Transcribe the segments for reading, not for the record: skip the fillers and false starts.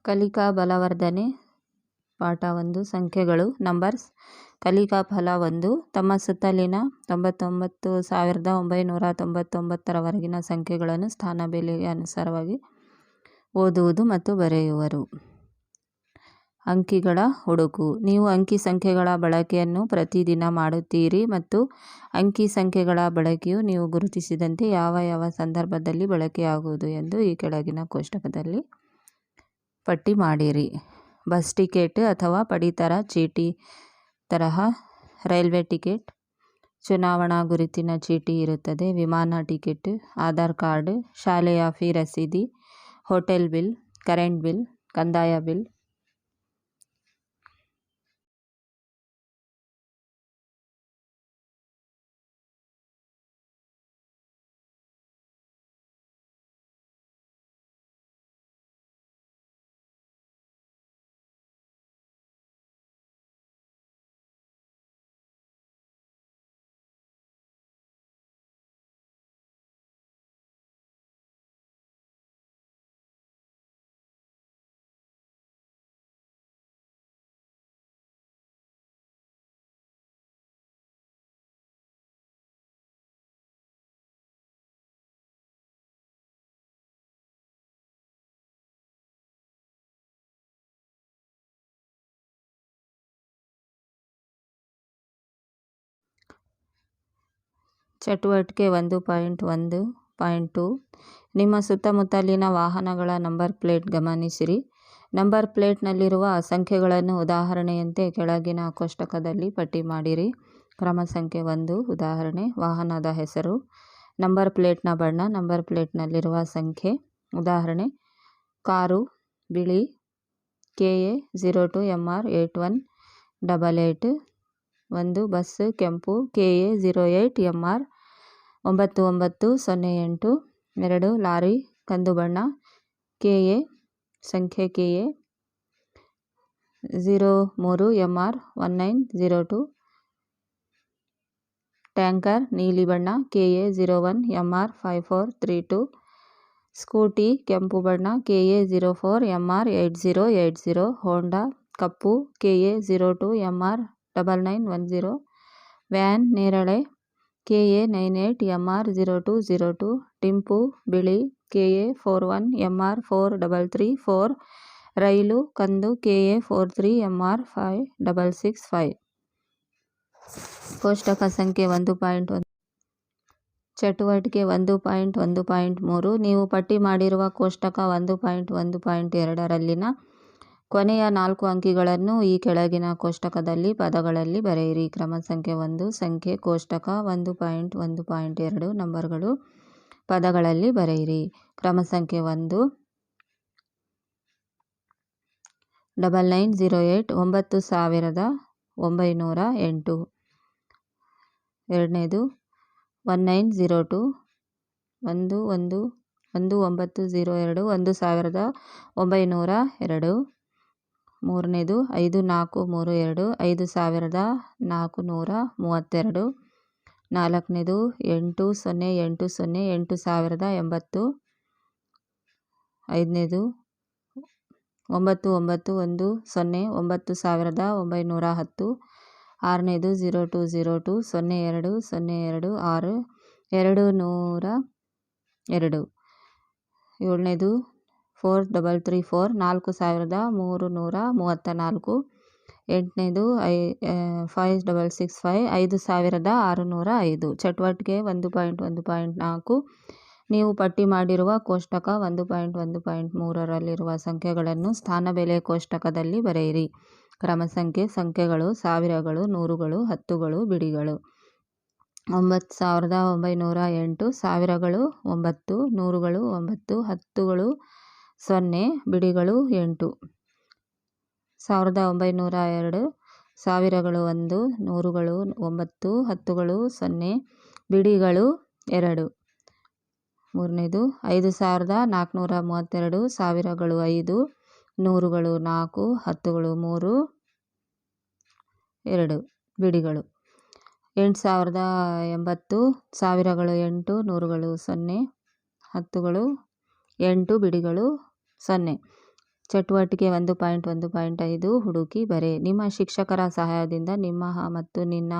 ಕಲಿಕಾ ಬಲವರ್ಧನೆ ಪಾಠ 1 ಸಂಖ್ಯೆಗಳು ನಂಬರ್ಸ್. ಕಲಿಕಾ ಫಲ 1. ತಮ್ಮ ಸುತ್ತಲಿನ 99,999ರವರೆಗಿನ ಸಂಖ್ಯೆಗಳನ್ನು ಸ್ಥಾನ ಬೆಲೆಗೆ ಅನುಸಾರವಾಗಿ ಓದುವುದು ಮತ್ತು ಬರೆಯುವರು. ಅಂಕಿಗಳ ಹುಡುಕು. ನೀವು ಅಂಕಿ ಸಂಖ್ಯೆಗಳ ಬಳಕೆಯನ್ನು ಪ್ರತಿದಿನ ಮಾಡುತ್ತೀರಿ ಮತ್ತು ಅಂಕಿ ಸಂಖ್ಯೆಗಳ ಬಳಕೆಯು ನೀವು ಗುರುತಿಸಿದಂತೆ ಯಾವ ಸಂದರ್ಭದಲ್ಲಿ ಬಳಕೆಯಾಗುವುದು ಎಂದು ಈ ಕೆಳಗಿನ ಕೋಷ್ಟಕದಲ್ಲಿ ಪಟ್ಟಿ ಮಾಡಿರಿ. ಬಸ್ ಟಿಕೆಟ್ ಅಥವಾ ಪಡಿತರ ಚೀಟಿ ತರಹ, ರೈಲ್ವೆ ಟಿಕೆಟ್, ಚುನಾವಣಾ ಗುರುತಿನ ಚೀಟಿ ಇರುತ್ತದೆ, ವಿಮಾನ ಟಿಕೆಟ್, ಆಧಾರ್ ಕಾರ್ಡ್, ಶಾಲೆಯ ಫೀ ರಸೀದಿ, ಹೋಟೆಲ್ ಬಿಲ್, ಕರೆಂಟ್ ಬಿಲ್, ಕಂದಾಯ ಬಿಲ್. ಚಟುವಟಿಕೆ 1.1.2 ನಿಮ್ಮ ಸುತ್ತಮುತ್ತಲಿನ ವಾಹನಗಳ ನಂಬರ್ ಪ್ಲೇಟ್ ಗಮನಿಸಿರಿ. ನಂಬರ್ ಪ್ಲೇಟ್ನಲ್ಲಿರುವ ಸಂಖ್ಯೆಗಳನ್ನು ಉದಾಹರಣೆಯಂತೆ ಕೆಳಗಿನ ಕೋಷ್ಟಕದಲ್ಲಿ ಪಟ್ಟಿ ಮಾಡಿರಿ. ಕ್ರಮ ಸಂಖ್ಯೆ 1. ಉದಾಹರಣೆ: ವಾಹನದ ಹೆಸರು, ನಂಬರ್ ಪ್ಲೇಟ್ನ ಬಣ್ಣ, ನಂಬರ್ ಪ್ಲೇಟ್ನಲ್ಲಿರುವ ಸಂಖ್ಯೆ. ಉದಾಹರಣೆ: ಕಾರು ಬಿಳಿ, KA 02MR 8188. 1. ಬಸ್ ಕೆಂಪು, KA 08MR 9908. 2. ಲಾರಿ ಕಂದು ಬಣ್ಣ, KA ಸಂಖ್ಯೆ KA 03MR 1902. ಟ್ಯಾಂಕರ್ ನೀಲಿ ಬಣ್ಣ, KA 01MR 5432. ಸ್ಕೂಟಿ ಕೆಂಪು ಬಣ್ಣ, KA 04MR 8080. ಹೋಂಡಾ ಕಪ್ಪು, KA 02MR 9910. ವ್ಯಾನ್ ನೇರಳೆ, KA 98MR 0202. ಟಿಂಪು ಬಿಳಿ, KA 41MR 4334. ರೈಲು ಕಂದು, KA 43MR 5665. ಕೋಷ್ಟಕ ಸಂಖ್ಯೆ 1.1. ಚಟುವಟಿಕೆ 1.1.3 ನೀವು ಪಟ್ಟಿ ಮಾಡಿರುವ ಕೋಷ್ಟಕ 1.1.2ರಲ್ಲಿನ ಕೊನೆಯ 4 ಅಂಕಿಗಳನ್ನು ಈ ಕೆಳಗಿನ ಕೋಷ್ಟಕದಲ್ಲಿ ಪದಗಳಲ್ಲಿ ಬರೆಯಿರಿ. ಕ್ರಮ ಸಂಖ್ಯೆ 1. ಸಂಖ್ಯೆ ಕೋಷ್ಟಕ 1.1.2 ನಂಬರ್ಗಳು ಪದಗಳಲ್ಲಿ ಬರೆಯಿರಿ. ಕ್ರಮ ಸಂಖ್ಯೆ 1. 9908 9908. ಎರಡನೇದು 1902 1902 1902. ಮೂರನೇದು 5432 5432. ನಾಲ್ಕನೇದು 8080 8080. ಐದನೇದು 9910 9910. ಆರನೇದು 0202 0202 6 202. ಏಳನೇದು 4334 4334. ಎಂಟನೇದು 5665 5605. ಚಟುವಟಿಕೆ 1.1.4 ನೀವು ಪಟ್ಟಿ ಮಾಡಿರುವ ಕೋಷ್ಟಕ 1.1.3ರಲ್ಲಿರುವ ಸಂಖ್ಯೆಗಳನ್ನು ಸ್ಥಾನ ಬೆಲೆ ಕೋಷ್ಟಕದಲ್ಲಿ ಬರೆಯಿರಿ. ಕ್ರಮ ಸಂಖ್ಯೆ ಸಂಖ್ಯೆಗಳು ಸಾವಿರಗಳು, ನೂರುಗಳು, ಹತ್ತುಗಳು, ಬಿಡಿಗಳು. 9908 ಸಾವಿರಗಳು 9, ನೂರುಗಳು 9, ಹತ್ತುಗಳು 0, ಬಿಡಿಗಳು 8. 1902 ಸಾವಿರಗಳು 1, ನೂರುಗಳು 9, ಹತ್ತುಗಳು 0, ಬಿಡಿಗಳು 2. ಮೂರನೇದು 5432 ಸಾವಿರಗಳು 5, ನೂರುಗಳು 4, ಹತ್ತುಗಳು 3, 2, ಬಿಡಿಗಳು. 8080 ಸಾವಿರಗಳು 8, ನೂರುಗಳು 0, ಹತ್ತುಗಳು 8, ಬಿಡಿಗಳು 0. ಚಟುವಟಿಕೆ 1.1.5 ಹುಡುಕಿ ಬರೆ. ನಿಮ್ಮ ಶಿಕ್ಷಕರ ಸಹಾಯದಿಂದ ನಿಮ್ಮ ಮತ್ತು ನಿನ್ನ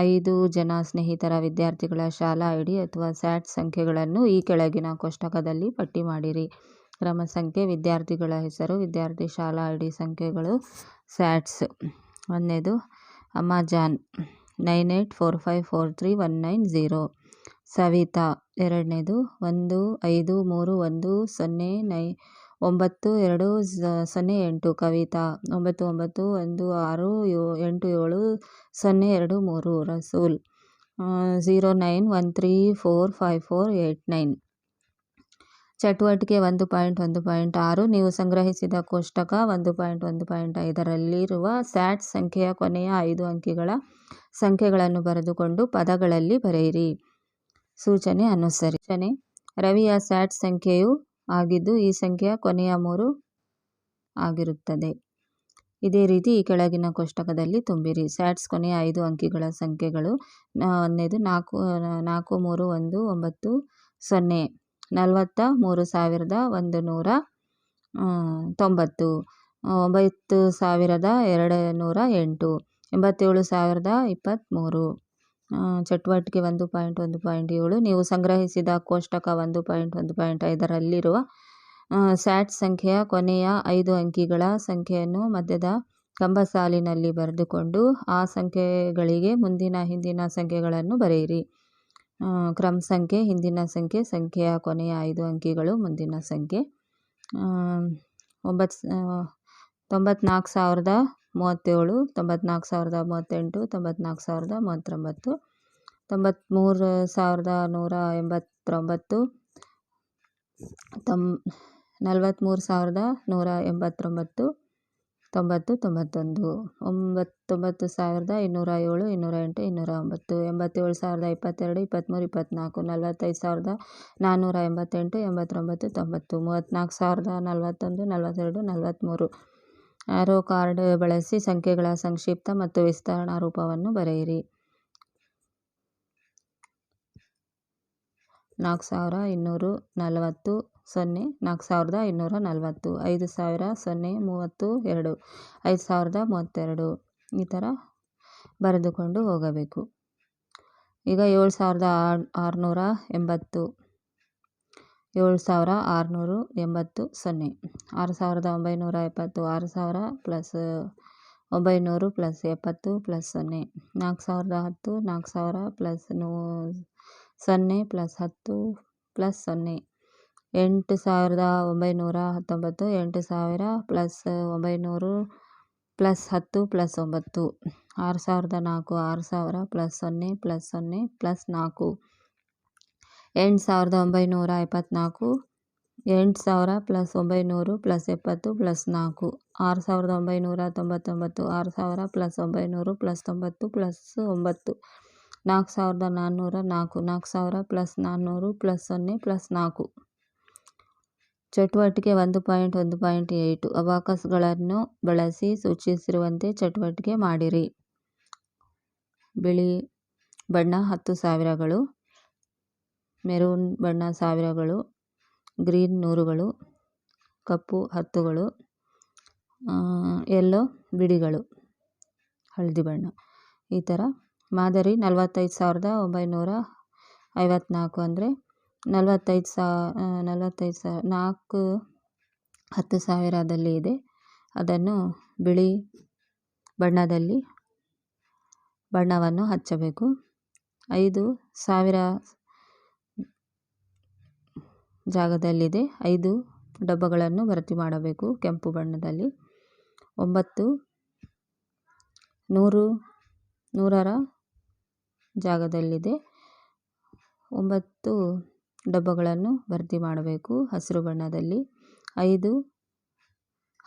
5 ಜನ ಸ್ನೇಹಿತರ ವಿದ್ಯಾರ್ಥಿಗಳ ಶಾಲಾ ಐಡಿ ಅಥವಾ ಸ್ಯಾಟ್ ಸಂಖ್ಯೆಗಳನ್ನು ಈ ಕೆಳಗಿನ ಕೋಷ್ಟಕದಲ್ಲಿ ಪಟ್ಟಿ ಮಾಡಿರಿ. ಕ್ರಮ ಸಂಖ್ಯೆ, ವಿದ್ಯಾರ್ಥಿಗಳ ಹೆಸರು, ವಿದ್ಯಾರ್ಥಿ ಶಾಲಾ ಐಡಿ ಸಂಖ್ಯೆಗಳು, ಸ್ಯಾಟ್ಸ್. ಒಂದನೇದು ಅಮ್ಮಾಜಾನ್ 98454319 ಸವಿತಾ. ಎರಡನೇದು 1531109208 ಕವಿತಾ. 99168702 ರಸೂಲ್. 0913454889. ಚಟುವಟಿಕೆ 1.1.6 ನೀವು ಸಂಗ್ರಹಿಸಿದ ಕೋಷ್ಟಕ 1.1.5ರಲ್ಲಿರುವ ಸ್ಯಾಟ್ ಸಂಖ್ಯೆಯ ಕೊನೆಯ 5 ಅಂಕಿಗಳ ಸಂಖ್ಯೆಗಳನ್ನು ಬರೆದುಕೊಂಡು ಪದಗಳಲ್ಲಿ ಬರೆಯಿರಿ. ಸೂಚನೆ ಅನುಸರಿಸಿ. ರವಿಯ ಸ್ಯಾಟ್ ಸಂಖ್ಯೆಯು ಆಗಿದ್ದು ಈ ಸಂಖ್ಯೆಯ ಕೊನೆಯ 3 ಆಗಿರುತ್ತದೆ. ಇದೇ ರೀತಿ ಈ ಕೆಳಗಿನ ಕೋಷ್ಟಕದಲ್ಲಿ ತುಂಬಿರಿ. ಸ್ಯಾಟ್ಸ್ ಕೊನೆಯ 5 ಅಂಕಿಗಳ ಸಂಖ್ಯೆಗಳು. ಒಂದನೇದು 43190, 43190, 9208, 87023. ಚಟುವಟಿಕೆ 1.1.7 ನೀವು ಸಂಗ್ರಹಿಸಿದ ಕೋಷ್ಟಕ 1.1.5ರಲ್ಲಿರುವ ಸ್ಯಾಟ್ ಸಂಖ್ಯೆಯ ಕೊನೆಯ 5 ಅಂಕಿಗಳ ಸಂಖ್ಯೆಯನ್ನು ಮಧ್ಯದ ಕಂಬಸಾಲಿನಲ್ಲಿ ಬರೆದುಕೊಂಡು ಆ ಸಂಖ್ಯೆಗಳಿಗೆ ಮುಂದಿನ ಹಿಂದಿನ ಸಂಖ್ಯೆಗಳನ್ನು ಬರೆಯಿರಿ. ಕ್ರಮ ಸಂಖ್ಯೆ, ಹಿಂದಿನ ಸಂಖ್ಯೆ, ಸಂಖ್ಯೆಯ ಕೊನೆಯ 5 ಅಂಕಿಗಳು, ಮುಂದಿನ ಸಂಖ್ಯೆ. 94037, 94038, 94039, 93189, 43189, 9091, 99207, 208, 209, 87022, 23, 24, 45488, 89, 34041, 42, 43. ಆರೋ ಕಾರ್ಡ್ ಬಳಸಿ ಸಂಖ್ಯೆಗಳ ಸಂಕ್ಷಿಪ್ತ ಮತ್ತು ವಿಸ್ತರಣಾ ರೂಪವನ್ನು ಬರೆಯಿರಿ. 4240, 0, 4240, 5000, 032, 5032 ಈ ಥರ ಬರೆದುಕೊಂಡು ಹೋಗಬೇಕು. ಈಗ 7680, 7680, 0, 6970, 6000 plus 900 plus 70 plus 0, 4010, 4000 plus 0 plus 10 plus 0, 8919, 8000 plus 900 plus 10 plus 9, 6004, 6000 plus 0 plus 0 plus 4, 8924, 8000 plus 900 plus 70 plus 4, 6999, 6000 plus 900 plus 90 plus 9, 4404, 4000 plus 400 plus 0 plus 4. ಚಟುವಟಿಕೆ 1.1.8 ಅಬಾಕಸ್ಗಳನ್ನು ಬಳಸಿ ಸೂಚಿಸಿರುವಂತೆ ಚಟುವಟಿಕೆ ಮಾಡಿರಿ. ಬಿಳಿ ಬಣ್ಣ 10,000ಗಳು, ಮೆರೂನ್ ಬಣ್ಣ 1000ಗಳು, ಗ್ರೀನ್ 100ಗಳು, ಕಪ್ಪು 10ಗಳು, ಯೆಲ್ಲೋ ಬಿಡಿಗಳು, ಹಳದಿ ಬಣ್ಣ. ಈ ಥರ ಮಾದರಿ 45954 ಅಂದರೆ 45000 4 10,000ದಲ್ಲಿ ಇದೆ. ಅದನ್ನು ಬಿಳಿ ಬಣ್ಣದಲ್ಲಿ ಬಣ್ಣವನ್ನು ಹಚ್ಚಬೇಕು. 5,000 ಜಾಗದಲ್ಲಿದೆ. 5 ಡಬ್ಬಗಳನ್ನು ಭರ್ತಿ ಮಾಡಬೇಕು ಕೆಂಪು ಬಣ್ಣದಲ್ಲಿ. 9 100ರ ಜಾಗದಲ್ಲಿದೆ. 9 ಡಬ್ಬಗಳನ್ನು ಭರ್ತಿ ಮಾಡಬೇಕು ಹಸಿರು ಬಣ್ಣದಲ್ಲಿ. 5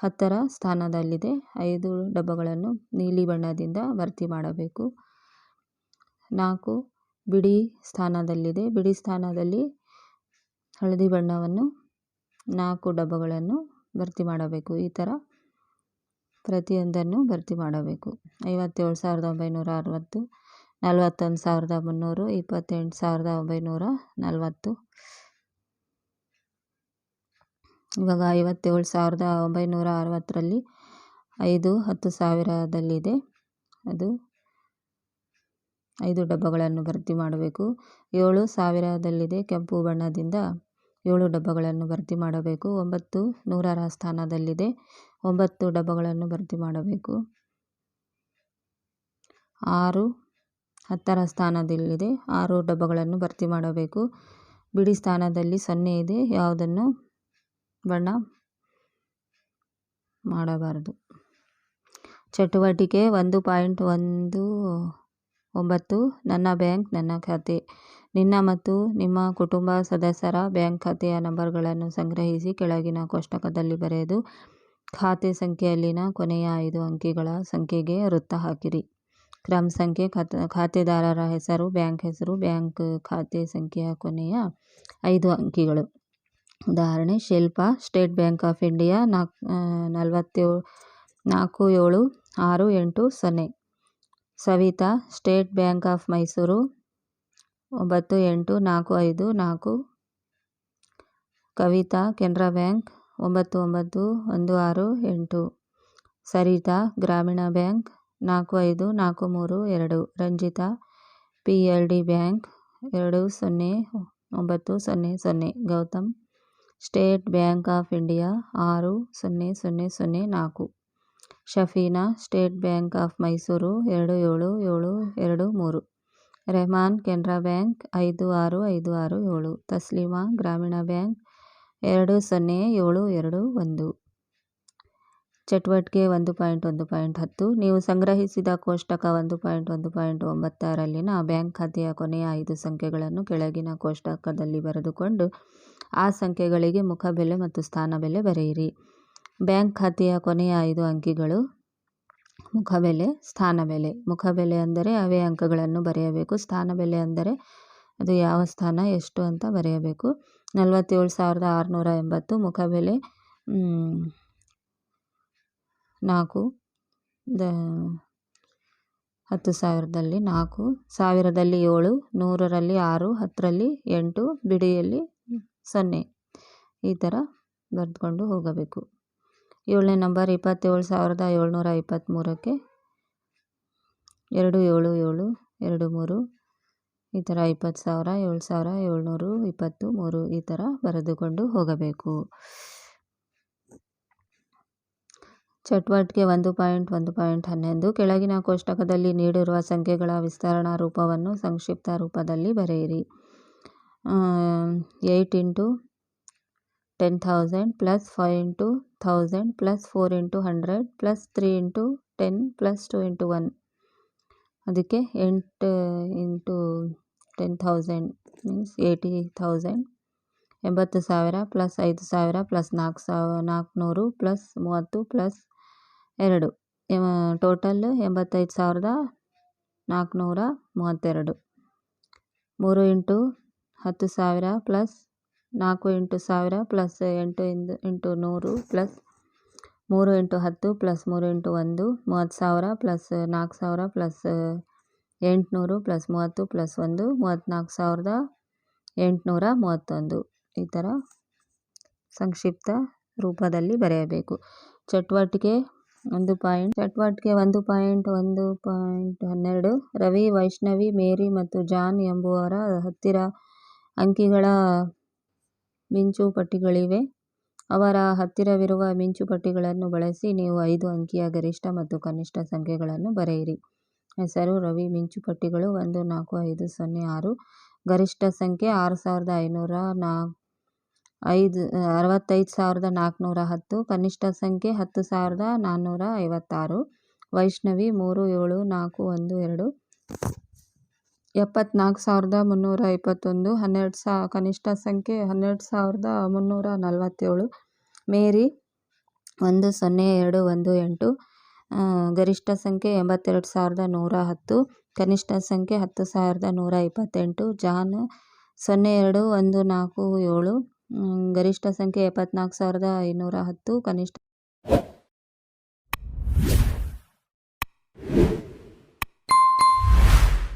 10ರ ಸ್ಥಾನದಲ್ಲಿದೆ. 5 ಡಬ್ಬಗಳನ್ನು ನೀಲಿ ಬಣ್ಣದಿಂದ ಭರ್ತಿ ಮಾಡಬೇಕು. 4 ಬಿಡಿ ಸ್ಥಾನದಲ್ಲಿದೆ. ಬಿಡಿ ಸ್ಥಾನದಲ್ಲಿ ಹಳದಿ ಬಣ್ಣವನ್ನು 4 ಡಬ್ಬಗಳನ್ನು ಭರ್ತಿ ಮಾಡಬೇಕು. ಈ ಥರ ಪ್ರತಿಯೊಂದನ್ನು ಭರ್ತಿ ಮಾಡಬೇಕು. 57,960, 41,300, 28,940, ಇವಾಗ 57,960ರಲ್ಲಿ 5 10,000ದಲ್ಲಿದೆ. ಅದು 5 ಡಬ್ಬಗಳನ್ನು ಭರ್ತಿ ಮಾಡಬೇಕು. 7,000ದಲ್ಲಿದೆ, ಕೆಂಪು ಬಣ್ಣದಿಂದ 7 ಡಬ್ಬಗಳನ್ನು ಭರ್ತಿ ಮಾಡಬೇಕು. 9 100ರ ಸ್ಥಾನದಲ್ಲಿದೆ, 9 ಡಬ್ಬಗಳನ್ನು ಭರ್ತಿ ಮಾಡಬೇಕು. 6 10ರ ಸ್ಥಾನದಲ್ಲಿದೆ, 6 ಡಬ್ಬಗಳನ್ನು ಭರ್ತಿ ಮಾಡಬೇಕು. ಬಿಡಿ ಸ್ಥಾನದಲ್ಲಿ 0 ಇದೆ, ಯಾವುದನ್ನು ಬಣ್ಣ ಮಾಡಬಾರದು. ಚಟುವಟಿಕೆ 1.19 ನನ್ನ ಬ್ಯಾಂಕ್ ನನ್ನ ಖಾತೆ. ನಿನ್ನ ಮತ್ತು ನಿಮ್ಮ ಕುಟುಂಬ ಸದಸ್ಯರ ಬ್ಯಾಂಕ್ ಖಾತೆಯ ನಂಬರ್ಗಳನ್ನು ಸಂಗ್ರಹಿಸಿ ಕೆಳಗಿನ ಕೋಷ್ಟಕದಲ್ಲಿ ಬರೆದು ಖಾತೆ ಸಂಖ್ಯೆಯಲ್ಲಿನ ಕೊನೆಯ 5 ಅಂಕಿಗಳ ಸಂಖ್ಯೆಗೆ ವೃತ್ತ ಹಾಕಿರಿ. ಕ್ರಮ ಸಂಖ್ಯೆ, ಖಾತೆದಾರರ ಹೆಸರು, ಬ್ಯಾಂಕ್ ಖಾತೆ ಸಂಖ್ಯೆಯ ಕೊನೆಯ 5 ಅಂಕಿಗಳು. ಉದಾಹರಣೆ, Shilpa, State Bank of India 47680. Savita, State Bank of Mysore 98454. Kavita, Canara bank 99168. Sarita, Gramin bank 45432. Ranjitha, PLD bank 20900. Gautam, State Bank of India 60004. Shafeena, State Bank of Mysore 27723. Rehman, Canara bank 56567. Taslima, Gramin bank 20721. ಚಟುವಟಿಕೆ 1.1.10 ನೀವು ಸಂಗ್ರಹಿಸಿದ ಕೋಷ್ಟಕ 1.1.9ರಲ್ಲಿನ ಬ್ಯಾಂಕ್ ಖಾತೆಯ ಕೊನೆಯ 5 ಸಂಖ್ಯೆಗಳನ್ನು ಕೆಳಗಿನ ಕೋಷ್ಟಕದಲ್ಲಿ ಬರೆದುಕೊಂಡು ಆ ಸಂಖ್ಯೆಗಳಿಗೆ ಮುಖಬೆಲೆ ಮತ್ತು ಸ್ಥಾನಬೆಲೆ ಬರೆಯಿರಿ. ಬ್ಯಾಂಕ್ ಖಾತೆಯ ಕೊನೆಯ 5 ಅಂಕಿಗಳು ಮುಖಬೆಲೆ, ಸ್ಥಾನಬೆಲೆ. ಮುಖಬೆಲೆ ಅಂದರೆ ಅವೇ ಅಂಕಗಳನ್ನು ಬರೆಯಬೇಕು. ಸ್ಥಾನಬೆಲೆ ಅಂದರೆ ಅದು ಯಾವ ಸ್ಥಾನ ಎಷ್ಟು ಅಂತ ಬರೆಯಬೇಕು. 47,680 ಮುಖಬೆಲೆ 4. 10,000ದಲ್ಲಿ 4, 1,000ದಲ್ಲಿ 7, 100ರಲ್ಲಿ 6, 10ರಲ್ಲಿ 8, ಬಿಡಿಯಲ್ಲಿ 0. ಈ ಥರ ಬರೆದುಕೊಂಡು ಹೋಗಬೇಕು. 7ನೇ ನಂಬರ್ 27,723ಕ್ಕೆ 27723. ಈ ಥರ 20,000, 7,723 ಈ ಥರ ಬರೆದುಕೊಂಡು ಹೋಗಬೇಕು. ಚಟುವಟಿಕೆ 1.1.11 ಕೆಳಗಿನ ಕೋಷ್ಟಕದಲ್ಲಿ ನೀಡಿರುವ ಸಂಖ್ಯೆಗಳ ವಿಸ್ತರಣಾ ರೂಪವನ್ನು ಸಂಕ್ಷಿಪ್ತ ರೂಪದಲ್ಲಿ ಬರೆಯಿರಿ. 8 × 10,000 + 5 × 1000 + 4 × 100 + 3 × 10 + 2 × 1. ಅದಕ್ಕೆ 8 × 10,000 ಮೀನ್ಸ್ 80,000. 80,000 + 5,000 + 400 + 30 + 2. ಟೋಟಲ್ 85,432. 3 × 10,000 + 4 × 1000 + 8 × 100 + 3 × 10 + 3 × 1 30,000 + 4,000 + 800 + 30 + 1 34,831. ಈ ಥರ ಸಂಕ್ಷಿಪ್ತ ರೂಪದಲ್ಲಿ ಬರೆಯಬೇಕು. ಚಟುವಟಿಕೆ 1.1.12 ರವಿ, ವೈಷ್ಣವಿ, ಮೇರಿ ಮತ್ತು ಜಾನ್ ಎಂಬುವರ ಹತ್ತಿರ ಅಂಕಿಗಳ ಮಿಂಚುಪಟ್ಟಿಗಳಿವೆ. ಅವರ ಹತ್ತಿರವಿರುವ ಮಿಂಚುಪಟ್ಟಿಗಳನ್ನು ಬಳಸಿ ನೀವು 5 ಅಂಕಿಯ ಗರಿಷ್ಠ ಮತ್ತು ಕನಿಷ್ಠ ಸಂಖ್ಯೆಗಳನ್ನು ಬರೆಯಿರಿ. ಹೆಸರು: ರವಿ. ಮಿಂಚುಪಟ್ಟಿಗಳು 1 4 5 0 6. ಗರಿಷ್ಠ ಸಂಖ್ಯೆ 65,410. ಕನಿಷ್ಠ ಸಂಖ್ಯೆ 10,456. ವೈಷ್ಣವಿ 3 7 4 1 2. 74,321. ಕನಿಷ್ಠ ಸಂಖ್ಯೆ 12,347. ಮೇರಿ 1 0 2 1 8. ಗರಿಷ್ಠ ಸಂಖ್ಯೆ 82,110. ಕನಿಷ್ಠ ಸಂಖ್ಯೆ 10,128. ಜಾನ್ 02 147. ಗರಿಷ್ಠ ಸಂಖ್ಯೆ 74,510. ಕನಿಷ್ಠ